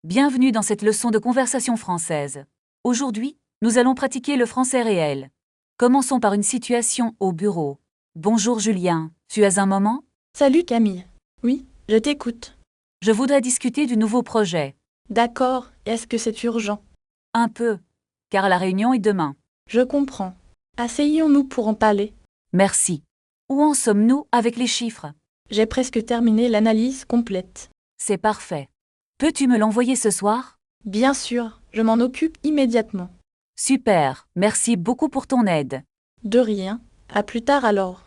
Bienvenue dans cette leçon de conversation française. Aujourd'hui, nous allons pratiquer le français réel. Commençons par une situation au bureau. Bonjour Julien, tu as un moment? Salut Camille. Oui, je t'écoute. Je voudrais discuter du nouveau projet. D'accord, est-ce que c'est urgent? Un peu, car la réunion est demain. Je comprends. Asseyons-nous pour en parler. Merci. Où en sommes-nous avec les chiffres? J'ai presque terminé l'analyse complète. C'est parfait. Peux-tu me l'envoyer ce soir? Bien sûr, je m'en occupe immédiatement. Super, merci beaucoup pour ton aide. De rien. À plus tard alors.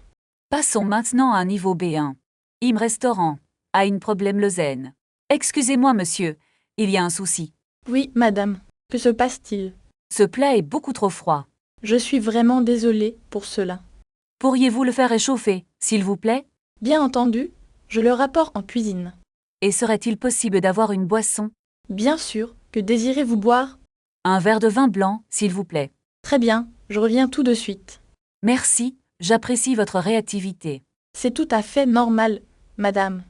Passons maintenant à un niveau B1. Im restaurant. A une problème Lausanne. Excusez-moi monsieur, il y a un souci. Oui, madame. Que se passe-t-il? Ce plat est beaucoup trop froid. Je suis vraiment désolée pour cela. Pourriez-vous le faire réchauffer, s'il vous plaît? Bien entendu, je le rapporte en cuisine. Et serait-il possible d'avoir une boisson? Bien sûr, que désirez-vous boire? Un verre de vin blanc, s'il vous plaît. Très bien, je reviens tout de suite. Merci, j'apprécie votre réactivité. C'est tout à fait normal, madame.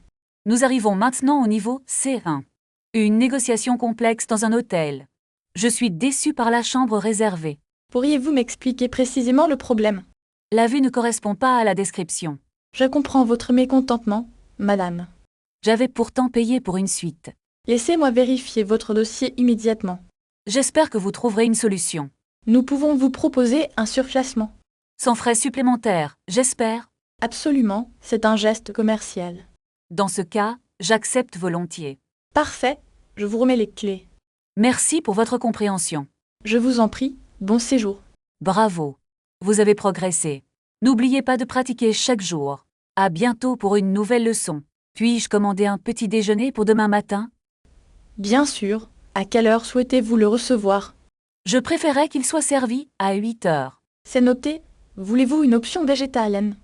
Nous arrivons maintenant au niveau C1. Une négociation complexe dans un hôtel. Je suis déçu par la chambre réservée. Pourriez-vous m'expliquer précisément le problème? La vue ne correspond pas à la description. Je comprends votre mécontentement, madame. J'avais pourtant payé pour une suite. Laissez-moi vérifier votre dossier immédiatement. J'espère que vous trouverez une solution. Nous pouvons vous proposer un surclassement. Sans frais supplémentaires, j'espère. Absolument, c'est un geste commercial. Dans ce cas, j'accepte volontiers. Parfait, je vous remets les clés. Merci pour votre compréhension. Je vous en prie, bon séjour. Bravo. Vous avez progressé. N'oubliez pas de pratiquer chaque jour. À bientôt pour une nouvelle leçon. Puis-je commander un petit déjeuner pour demain matin? Bien sûr, à quelle heure souhaitez-vous le recevoir? Je préférais qu'il soit servi à 8 heures. C'est noté. Voulez-vous une option végétalienne?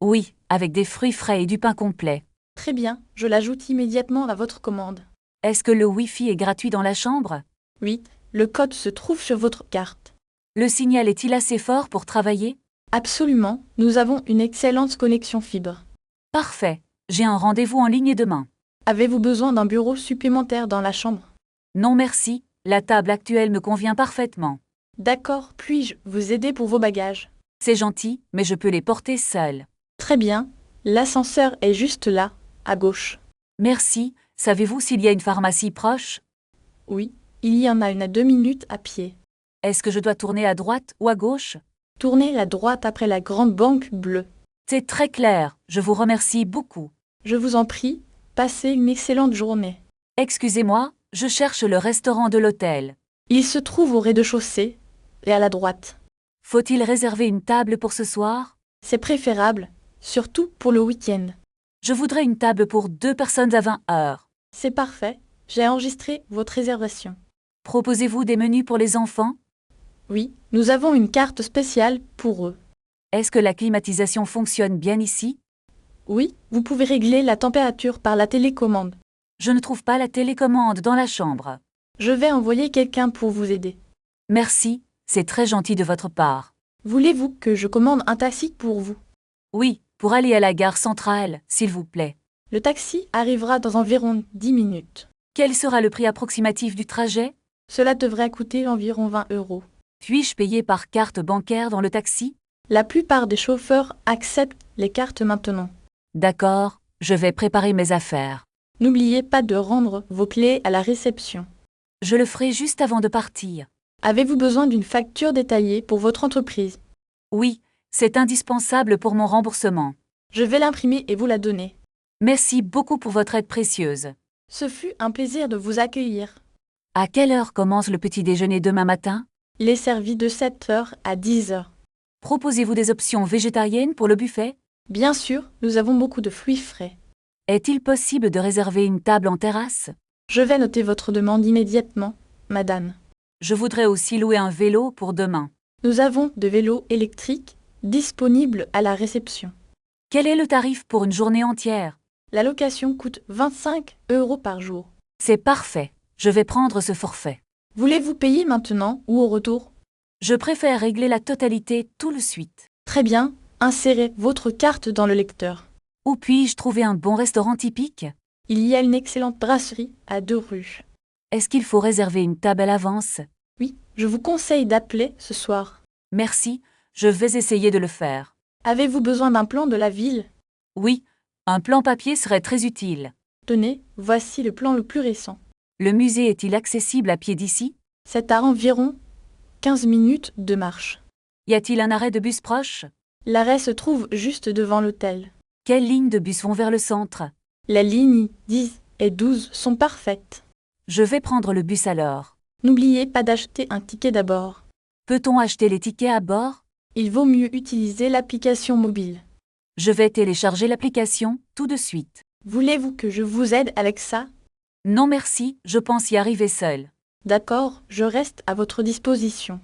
Oui, avec des fruits frais et du pain complet. Très bien, je l'ajoute immédiatement à votre commande. Est-ce que le Wi-Fi est gratuit dans la chambre? Oui, le code se trouve sur votre carte. Le signal est-il assez fort pour travailler? Absolument, nous avons une excellente connexion fibre. Parfait. J'ai un rendez-vous en ligne demain. Avez-vous besoin d'un bureau supplémentaire dans la chambre? Non merci, la table actuelle me convient parfaitement. D'accord, puis-je vous aider pour vos bagages? C'est gentil, mais je peux les porter seul. Très bien, l'ascenseur est juste là, à gauche. Merci, savez-vous s'il y a une pharmacie proche? Oui, il y en a une à 2 minutes à pied. Est-ce que je dois tourner à droite ou à gauche? Tournez à droite après la grande banque bleue. C'est très clair, je vous remercie beaucoup. Je vous en prie, passez une excellente journée. Excusez-moi, je cherche le restaurant de l'hôtel. Il se trouve au rez-de-chaussée et à la droite. Faut-il réserver une table pour ce soir? C'est préférable, surtout pour le week-end. Je voudrais une table pour 2 personnes à 20 heures. C'est parfait, j'ai enregistré votre réservation. Proposez-vous des menus pour les enfants? Oui, nous avons une carte spéciale pour eux. Est-ce que la climatisation fonctionne bien ici? Oui, vous pouvez régler la température par la télécommande. Je ne trouve pas la télécommande dans la chambre. Je vais envoyer quelqu'un pour vous aider. Merci, c'est très gentil de votre part. Voulez-vous que je commande un taxi pour vous? Oui, pour aller à la gare centrale, s'il vous plaît. Le taxi arrivera dans environ 10 minutes. Quel sera le prix approximatif du trajet? Cela devrait coûter environ 20 €. Puis-je payer par carte bancaire dans le taxi? La plupart des chauffeurs acceptent les cartes maintenant. D'accord, je vais préparer mes affaires. N'oubliez pas de rendre vos clés à la réception. Je le ferai juste avant de partir. Avez-vous besoin d'une facture détaillée pour votre entreprise? Oui, c'est indispensable pour mon remboursement. Je vais l'imprimer et vous la donner. Merci beaucoup pour votre aide précieuse. Ce fut un plaisir de vous accueillir. À quelle heure commence le petit déjeuner demain matin? Il est servi de 7 heures à 10 heures. Proposez-vous des options végétariennes pour le buffet? Bien sûr, nous avons beaucoup de fruits frais. Est-il possible de réserver une table en terrasse? Je vais noter votre demande immédiatement, madame. Je voudrais aussi louer un vélo pour demain. Nous avons de vélos électriques disponibles à la réception. Quel est le tarif pour une journée entière? La location coûte 25 € par jour. C'est parfait. Je vais prendre ce forfait. Voulez-vous payer maintenant ou au retour? Je préfère régler la totalité tout de suite. Très bien, insérez votre carte dans le lecteur. Où puis-je trouver un bon restaurant typique? Il y a une excellente brasserie à 2 rues. Est-ce qu'il faut réserver une table à l'avance? Oui, je vous conseille d'appeler ce soir. Merci, je vais essayer de le faire. Avez-vous besoin d'un plan de la ville? Oui, un plan papier serait très utile. Tenez, voici le plan le plus récent. Le musée est-il accessible à pied d'ici? C'est à environ 15 minutes de marche. Y a-t-il un arrêt de bus proche? L'arrêt se trouve juste devant l'hôtel. Quelles lignes de bus vont vers le centre? Les lignes 10 et 12 sont parfaites. Je vais prendre le bus alors. N'oubliez pas d'acheter un ticket d'abord. Peut-on acheter les tickets à bord? Il vaut mieux utiliser l'application mobile. Je vais télécharger l'application tout de suite. Voulez-vous que je vous aide avec ça? Non merci, je pense y arriver seul. D'accord, je reste à votre disposition.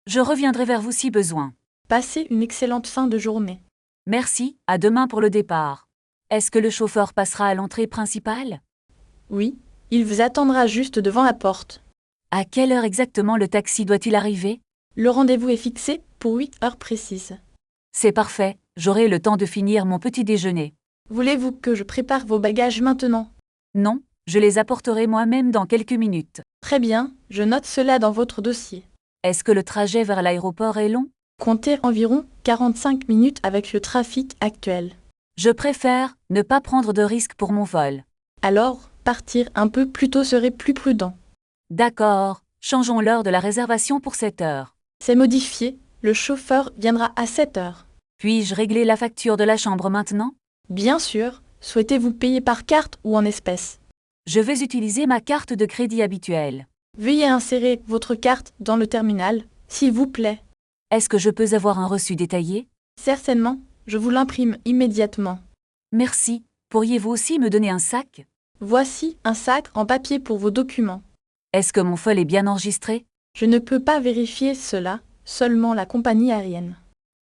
Je reviendrai vers vous si besoin. Passez une excellente fin de journée. Merci, à demain pour le départ. Est-ce que le chauffeur passera à l'entrée principale? Oui, il vous attendra juste devant la porte. À quelle heure exactement le taxi doit-il arriver? Le rendez-vous est fixé pour 8 heures précises. C'est parfait, j'aurai le temps de finir mon petit déjeuner. Voulez-vous que je prépare vos bagages maintenant? Non, je les apporterai moi-même dans quelques minutes. Très bien, je note cela dans votre dossier. Est-ce que le trajet vers l'aéroport est long? Comptez environ 45 minutes avec le trafic actuel. Je préfère ne pas prendre de risques pour mon vol. Alors, partir un peu plus tôt serait plus prudent. D'accord, changeons l'heure de la réservation pour 7 heures. C'est modifié, le chauffeur viendra à 7 heures. Puis-je régler la facture de la chambre maintenant? Bien sûr, souhaitez-vous payer par carte ou en espèces? Je vais utiliser ma carte de crédit habituelle. Veuillez insérer votre carte dans le terminal, s'il vous plaît. Est-ce que je peux avoir un reçu détaillé? Certainement, je vous l'imprime immédiatement. Merci. Pourriez-vous aussi me donner un sac? Voici un sac en papier pour vos documents. Est-ce que mon vol est bien enregistré? Je ne peux pas vérifier cela, seulement la compagnie aérienne.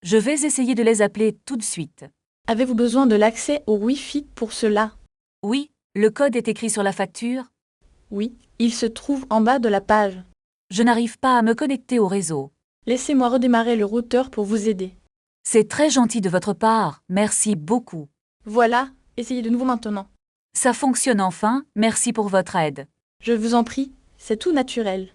Je vais essayer de les appeler tout de suite. Avez-vous besoin de l'accès au Wi-Fi pour cela? Oui, le code est écrit sur la facture. Oui, il se trouve en bas de la page. Je n'arrive pas à me connecter au réseau. Laissez-moi redémarrer le routeur pour vous aider. C'est très gentil de votre part, merci beaucoup. Voilà, essayez de nouveau maintenant. Ça fonctionne enfin, merci pour votre aide. Je vous en prie, c'est tout naturel.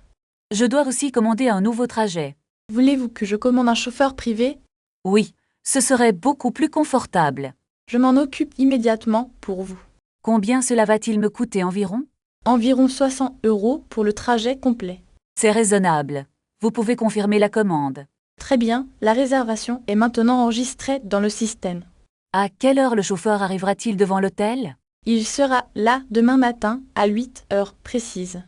Je dois aussi commander un nouveau trajet. Voulez-vous que je commande un chauffeur privé? Oui, ce serait beaucoup plus confortable. Je m'en occupe immédiatement pour vous. Combien cela va-t-il me coûter environ? Environ 60 € pour le trajet complet. C'est raisonnable. Vous pouvez confirmer la commande. Très bien, la réservation est maintenant enregistrée dans le système. À quelle heure le chauffeur arrivera-t-il devant l'hôtel? Il sera là demain matin à 8 heures précises.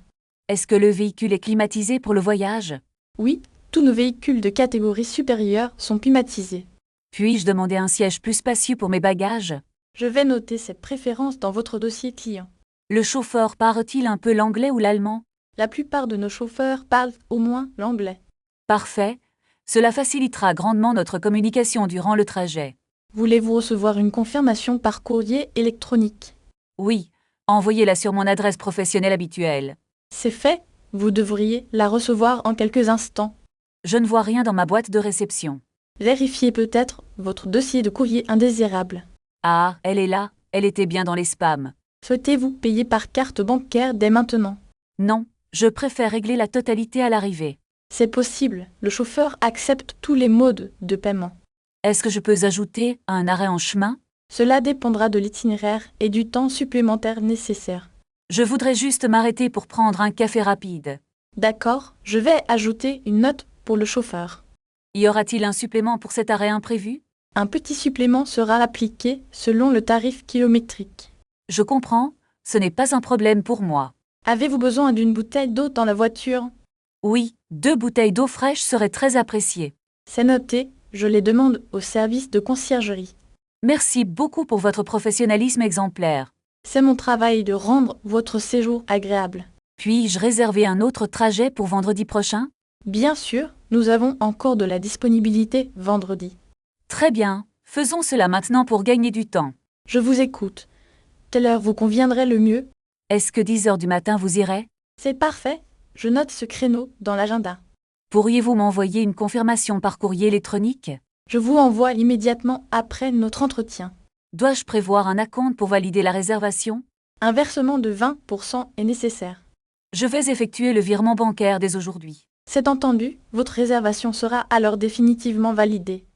Est-ce que le véhicule est climatisé pour le voyage? Oui, tous nos véhicules de catégorie supérieure sont climatisés. Puis-je demander un siège plus spacieux pour mes bagages? Je vais noter cette préférence dans votre dossier client. Le chauffeur parle-t-il un peu l'anglais ou l'allemand? La plupart de nos chauffeurs parlent au moins l'anglais. Parfait. Cela facilitera grandement notre communication durant le trajet. Voulez-vous recevoir une confirmation par courrier électronique? Oui, envoyez-la sur mon adresse professionnelle habituelle. C'est fait, vous devriez la recevoir en quelques instants. Je ne vois rien dans ma boîte de réception. Vérifiez peut-être votre dossier de courrier indésirable. Ah, elle est là, elle était bien dans les spams. Souhaitez-vous payer par carte bancaire dès maintenant? Non, je préfère régler la totalité à l'arrivée. C'est possible, le chauffeur accepte tous les modes de paiement. Est-ce que je peux ajouter un arrêt en chemin? Cela dépendra de l'itinéraire et du temps supplémentaire nécessaire. Je voudrais juste m'arrêter pour prendre un café rapide. D'accord, je vais ajouter une note pour le chauffeur. Y aura-t-il un supplément pour cet arrêt imprévu? Un petit supplément sera appliqué selon le tarif kilométrique. Je comprends, ce n'est pas un problème pour moi. Avez-vous besoin d'une bouteille d'eau dans la voiture? Oui, 2 bouteilles d'eau fraîche seraient très appréciées. C'est noté, je les demande au service de conciergerie. Merci beaucoup pour votre professionnalisme exemplaire. C'est mon travail de rendre votre séjour agréable. Puis-je réserver un autre trajet pour vendredi prochain? Bien sûr, nous avons encore de la disponibilité vendredi. Très bien, faisons cela maintenant pour gagner du temps. Je vous écoute. Quelle heure vous conviendrait le mieux? Est-ce que 10 heures du matin vous irait? C'est parfait, je note ce créneau dans l'agenda. Pourriez-vous m'envoyer une confirmation par courrier électronique? Je vous envoie immédiatement après notre entretien. Dois-je prévoir un acompte pour valider la réservation? Un versement de 20% est nécessaire. Je vais effectuer le virement bancaire dès aujourd'hui. C'est entendu, votre réservation sera alors définitivement validée.